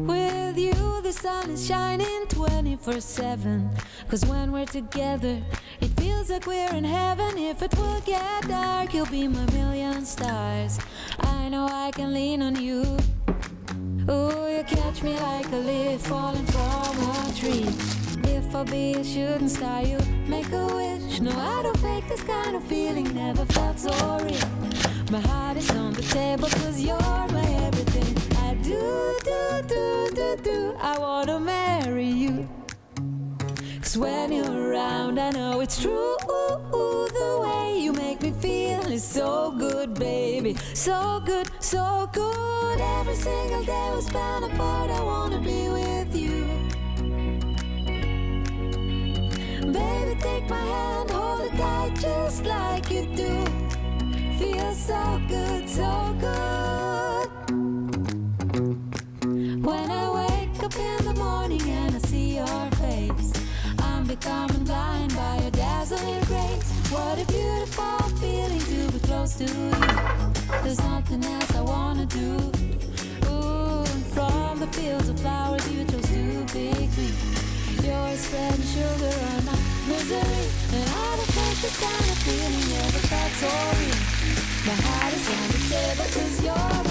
With you the sun is shining 24/7. 'Cause when we're together it feels like we're in heaven. If it will get dark you'll be my million stars. I know I can lean on you. Oh, you catch me like a leaf falling from a tree. If I'll be a shooting star you make a wish. No, I don't fake this kind of feeling, never felt so real. My heart is on the table 'cause you're my everything. I do, I wanna marry you. 'Cause when you're around I know it's true. The way you make me feel is so good, baby. So good, so good. Every single day we spend apart, I wanna be with you. Baby, take my hand, hold it tight just like you do. Feels so good, so good. When I wake up in the morning and I see your face, I'm becoming blind by your dazzling grace. What a beautiful feeling to be close to you. There's nothing else I wanna do. Ooh, from the fields of flowers you chose to pick me. You're spreading sugar on my misery, and I don't think this kind of feeling ever felt so real. My heart is on the table 'cause you're